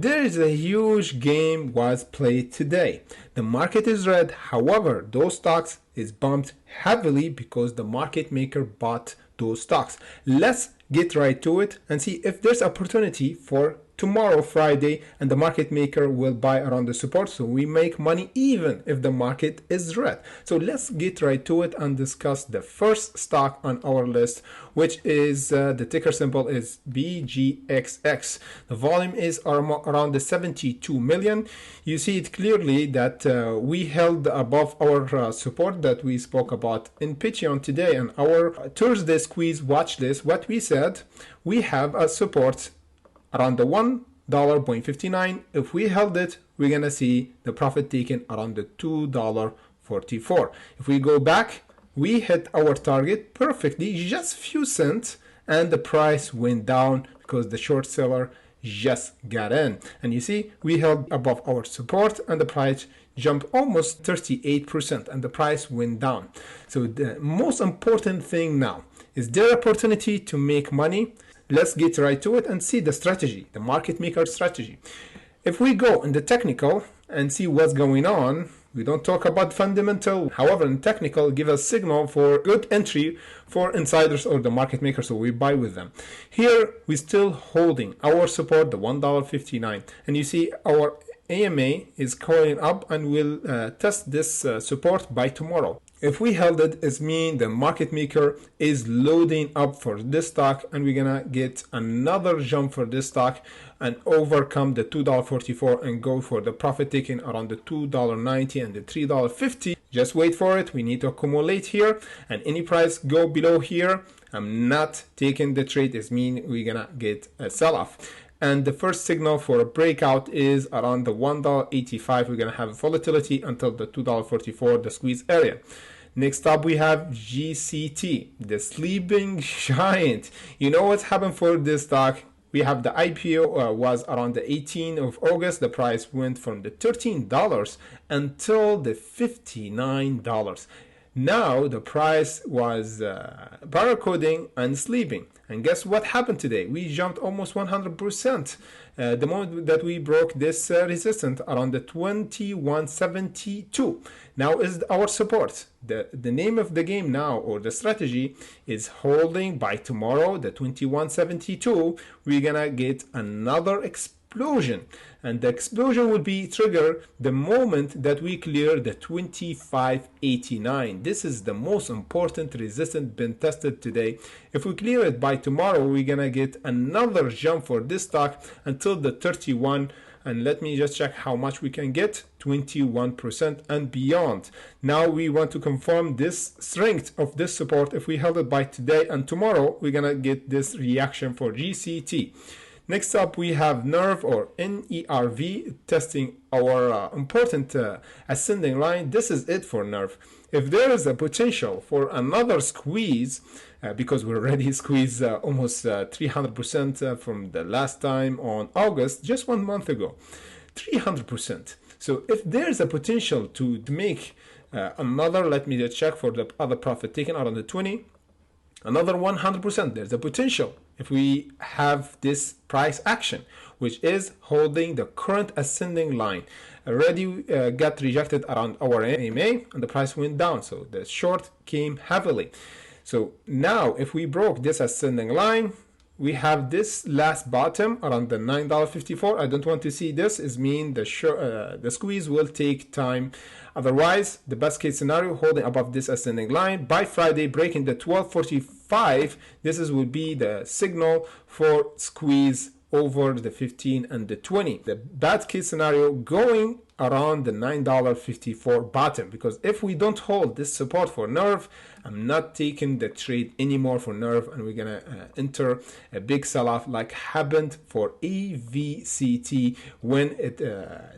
There is a huge game was played today. The market is red, however, those stocks is bumped heavily because the market maker bought those stocks. Let's get right to it and see if there's opportunity for tomorrow, Friday, and the market maker will buy around the support, so we make money even if the market is red. So let's get right to it and discuss the first stock on our list, which is the ticker symbol is BGXX. The volume is around the 72 million. You see it clearly that we held above our support that we spoke about in Patreon today, and our Thursday squeeze watch list. What we said, we have a support around the $1.59. If we held it, we're gonna see the profit taken around the $2.44. If we go back, we hit our target perfectly, just few cents, and the price went down because the short seller just got in. And you see, we held above our support and the price jumped almost 38% and the price went down. So the most important thing now is there opportunity to make money. Let's get right to it and see the strategy, the market maker strategy. If we go in the technical and see what's going on, we don't talk about fundamental. However, in technical, give a signal for good entry for insiders or the market makers, so we buy with them. Here, we're still holding our support, the $1.59. And you see our AMA is calling up and will test this support by tomorrow. If we held it, it means the market maker is loading up for this stock, and we're gonna get another jump for this stock and overcome the $2.44 and go for the profit taking around the $2.90 and the $3.50. Just wait for it. We need to accumulate here, and any price go below here, I'm not taking the trade. It means we're gonna get a sell-off. And the first signal for a breakout is around the $1.85. We're going to have volatility until the $2.44, the squeeze area. Next up, we have GCT, the sleeping giant. You know what's happened for this stock? We have the IPO was around the 18th of August. The price went from the $13 until the $59. Now the price was barcoding and sleeping. And guess what happened today? We jumped almost 100% the moment that we broke this resistance around the 2172. Now is our support. The name of the game now, or the strategy, is holding by tomorrow the 2172. We're gonna get another explosion, and the explosion will be triggered the moment that we clear the 2589. This is the most important resistance been tested today. If we clear it by tomorrow, we're gonna get another jump for this stock until the 31, and let me just check how much we can get, 21% and beyond. Now we want to confirm this strength of this support. If we held it by today and tomorrow, we're gonna get this reaction for GCT. Next up, we have NERV or NERV testing our important ascending line. This is it for NERV. If there is a potential for another squeeze, because we already squeezed almost 300% from the last time on August, just 1 month ago, 300%. So if there's a potential to make another, let me just check for the other profit taken around the 20, another 100%, there's a potential if we have this price action, which is holding the current ascending line. Already got rejected around our AMA and the price went down, so the short came heavily. So now if we broke this ascending line, we have this last bottom around the $9.54. I don't want to see this. Is mean the squeeze will take time. Otherwise, the best case scenario, holding above this ascending line by Friday, breaking the 1245. This will be the signal for squeeze over the 15 and the 20. The bad case scenario, going around the $9.54 bottom, because if we don't hold this support for NERV, I'm not taking the trade anymore for NERV, and we're gonna enter a big sell-off like happened for AVCT when it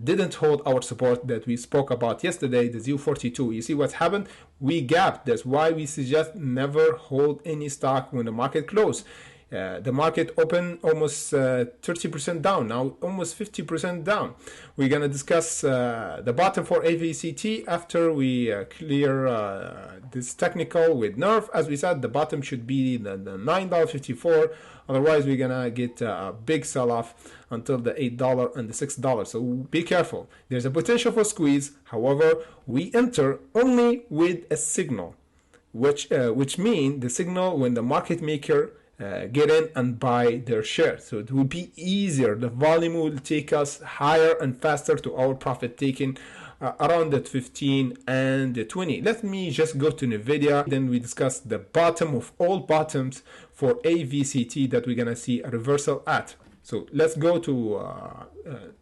didn't hold our support that we spoke about yesterday, the 042. You see what's happened? We gapped. That's why we suggest never hold any stock when the market closes. The market opened almost 30% down, now almost 50% down. We're going to discuss the bottom for AVCT after we clear this technical with NERV. As we said, the bottom should be the $9.54. Otherwise, we're going to get a big sell-off until the $8 and the $6. So be careful. There's a potential for squeeze. However, we enter only with a signal, which means the signal when the market maker get in and buy their share. So it will be easier. The volume will take us higher and faster to our profit taking around that 15 and the 20. Let me just go to NVIDIA. Then we discuss the bottom of all bottoms for AVCT that we're gonna see a reversal at. So let's go to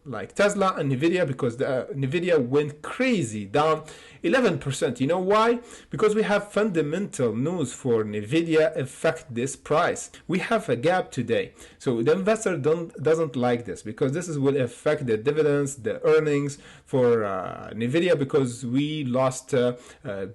like Tesla and NVIDIA, because the NVIDIA went crazy, down 11%. You know why? Because we have fundamental news for NVIDIA affect this price. We have a gap today. So the investor doesn't like this, because this will affect the dividends, the earnings for NVIDIA, because we lost a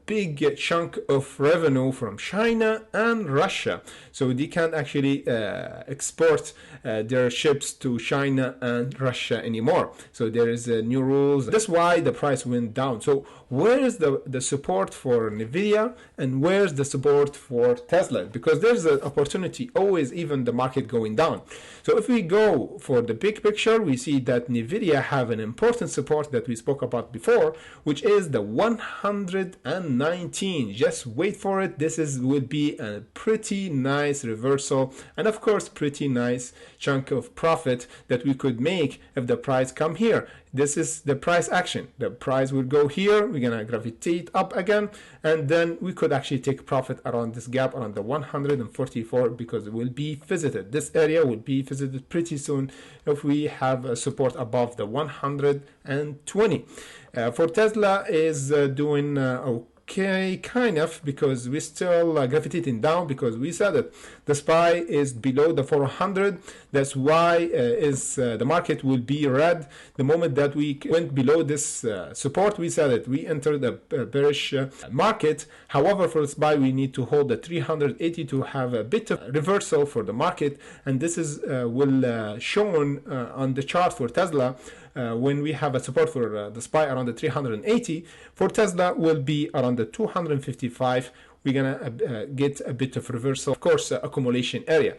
big chunk of revenue from China and Russia. So they can't actually export their chips to China and Russia anymore. So there is new rules. That's why the price went down. So where is the support for NVIDIA and where's the support for Tesla? Because there's an opportunity always, even the market going down. So if we go for the big picture, we see that NVIDIA have an important support that we spoke about before, which is the 119. Just wait for it. This will be a pretty nice reversal, and of course pretty nice chunk of profit that we could make if the price come here. This is the price action. The price will go here, we're gonna gravitate up again, and then we could actually take profit around this gap, around the 144, because it will be visited. This area will be visited pretty soon if we have a support above the 120. For Tesla is doing okay, kind of, because we still gravitating down, because we said it, the SPY is below the 400. That's why the market will be red the moment that we went below this support. We said it, we entered the bearish market. However, for the SPY we need to hold the 380 to have a bit of reversal for the market, and this is will shown on the chart for Tesla. When we have a support for the SPY around the 380, for Tesla will be around the 255. We're gonna get a bit of reversal, of course, accumulation area.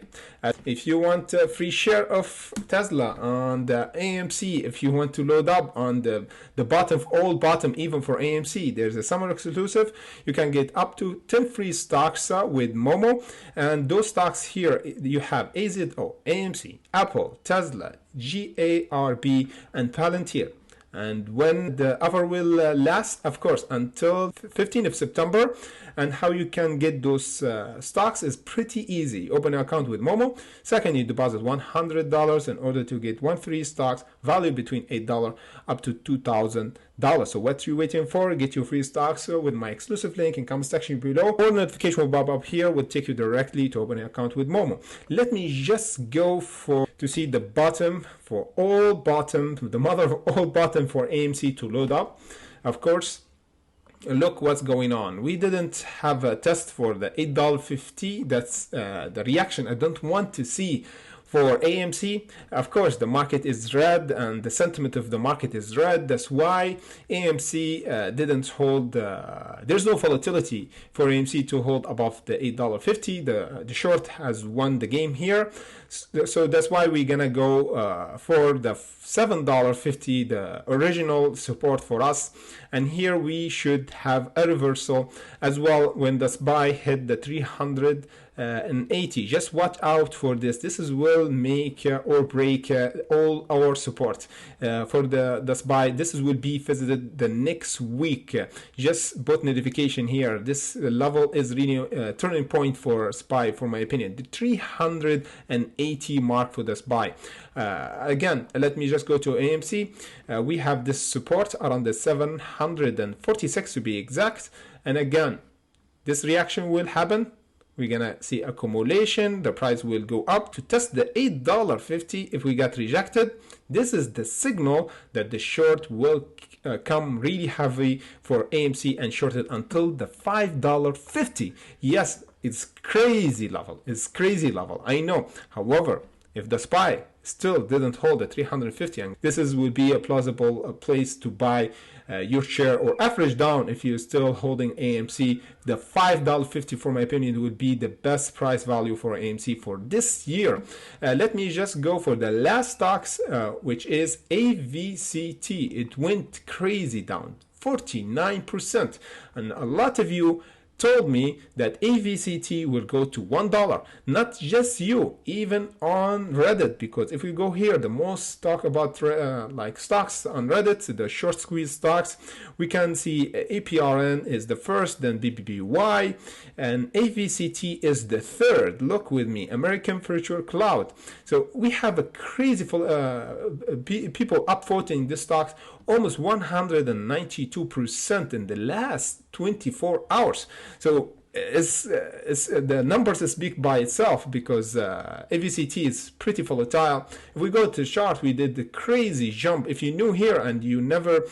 If you want a free share of Tesla on the AMC, if you want to load up on the bottom of all bottom, even for AMC, there's a summer exclusive. You can get up to 10 free stocks with Momo, and those stocks here you have AZO, AMC, Apple, Tesla, GARB, and Palantir. And when the offer will last, of course, until 15th of September. And how you can get those stocks is pretty easy. Open an account with Momo. Second, you deposit $100 in order to get 1 free stocks, value between $8 up to $2,000. So what you waiting for? Get your free stocks with my exclusive link in comment section below. Or notification will pop up here, will take you directly to open an account with Momo. Let me just go to see the bottom for all bottom, the mother of all bottom for AMC to load up. Of course, look what's going on. We didn't have a test for the $8.50. That's the reaction I don't want to see for AMC. Of course, the market is red and the sentiment of the market is red. That's why AMC didn't hold. There's no volatility for AMC to hold above the $8.50. The short has won the game here. So that's why we're gonna go for the $7.50, the original support for us. And here we should have a reversal as well when the SPY hit the 380. Just watch out for this. This will make or break all our support for the SPY. This will be visited the next week. Just put notification here. This level is really a turning point for SPY, for my opinion. The 380 mark for the SPY. Again, let me just go to AMC. We have this support around the 746 to be exact. And again, this reaction will happen. We're gonna see accumulation. The price will go up to test the $8.50. If we got rejected, this is the signal that the short will come really heavy for AMC and short it until the $5.50. Yes, It's crazy level. It's crazy level. I know. However, if the SPY still didn't hold at 350, and this would be a plausible place to buy your share, or average down if you're still holding AMC. The $5.50, for my opinion, would be the best price value for AMC for this year. Let me just go for the last stocks, which is AVCT. It went crazy down, 49%, and a lot of you told me that AVCT will go to $1. Not just you, even on Reddit, because if we go here, the most talk about like stocks on Reddit, the short squeeze stocks, we can see APRN is the first, then BBBY, and AVCT is the third. Look with me, American Virtual Cloud. So we have a crazy people upvoting this stocks, almost 192% in the last 24 hours. So the numbers speak by itself, because AVCT is pretty volatile. If we go to the chart, we did the crazy jump. If you're new here and you never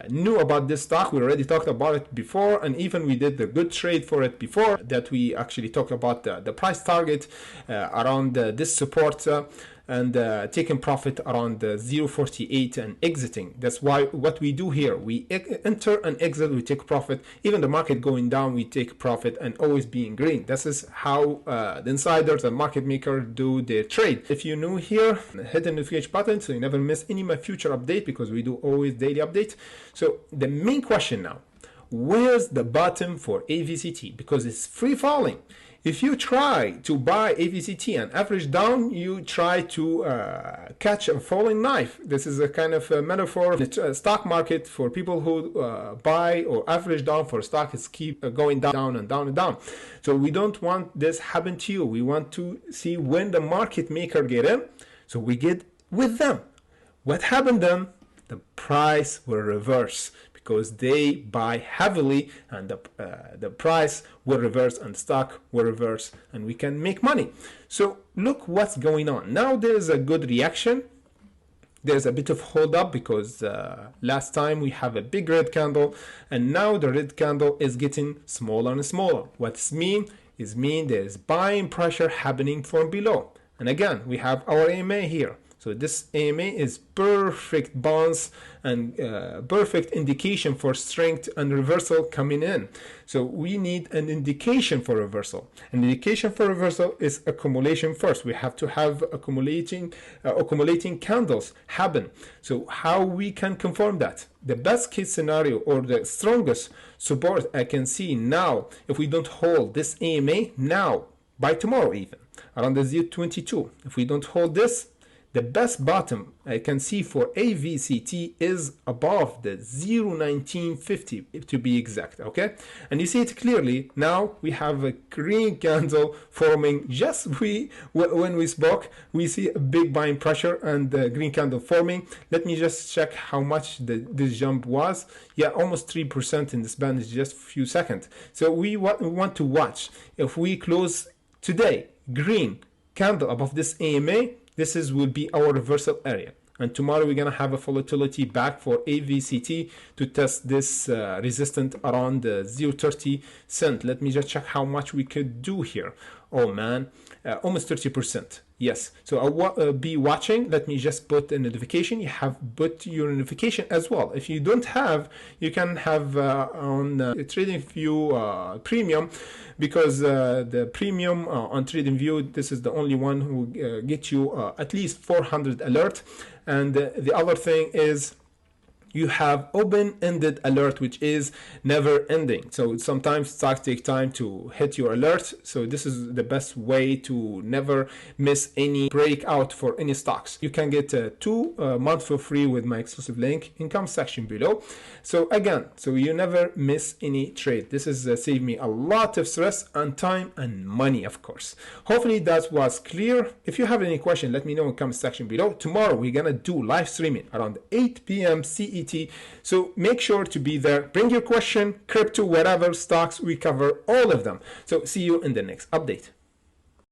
knew about this stock, we already talked about it before, and even we did the good trade for it before that. We actually talked about the price target around this support, and taking profit around 0.48 and exiting. That's why what we do here, we enter and exit, we take profit. Even the market going down, we take profit, and always being green. This is how the insiders and market makers do their trade. If you're new here, hit the notification button so you never miss any of my future update, because we do always daily update. So the main question now, where's the bottom for AVCT? Because it's free falling. If you try to buy AVCT and average down, you try to catch a falling knife. This is a kind of a metaphor of the stock market for people who buy or average down for stock. Is keep going down and down and down. So we don't want this happen to you. We want to see when the market maker get in, so we get with them. What happened then? The price will reverse, because they buy heavily, and the price will reverse and stock will reverse, and we can make money. So look what's going on. Now there's a good reaction. There's a bit of hold up, because last time we have a big red candle, and now the red candle is getting smaller and smaller. What's mean there's buying pressure happening from below. And again, we have our AMA here. So this AMA is perfect bounce and perfect indication for strength and reversal coming in. So we need an indication for reversal. An indication for reversal is accumulation first. We have to have accumulating candles happen. So how we can confirm that? The best case scenario, or the strongest support I can see now, if we don't hold this AMA now, by tomorrow even, around the 0.22, if we don't hold this, the best bottom I can see for AVCT is above the 0.1950 to be exact, okay? And you see it clearly. Now we have a green candle forming. Just when we spoke, we see a big buying pressure and the green candle forming. Let me just check how much this jump was. Yeah, almost 3% in this band is just a few seconds. So we want to watch. If we close today, green candle above this AMA, this will be our reversal area. And tomorrow we're going to have a volatility back for AVCT to test this resistance around 0.30 cent. Let me just check how much we could do here. Oh man, almost 30%. Yes, so I'll be watching. Let me just put a notification. You have put your notification as well. If you don't have, you can have on TradingView Premium, because the premium on TradingView, this is the only one who get you at least 400 alert. And the other thing is, you have open-ended alert, which is never ending. So sometimes stocks take time to hit your alert. So this is the best way to never miss any breakout for any stocks. You can get 2 months for free with my exclusive link in comment section below. So again, so you never miss any trade. This is saved me a lot of stress and time and money, of course. Hopefully that was clear. If you have any question, let me know in comment section below. Tomorrow we're gonna do live streaming around 8 p.m. CET. So make sure to be there. Bring your question, crypto, whatever stocks, we cover all of them. So see you in the next update.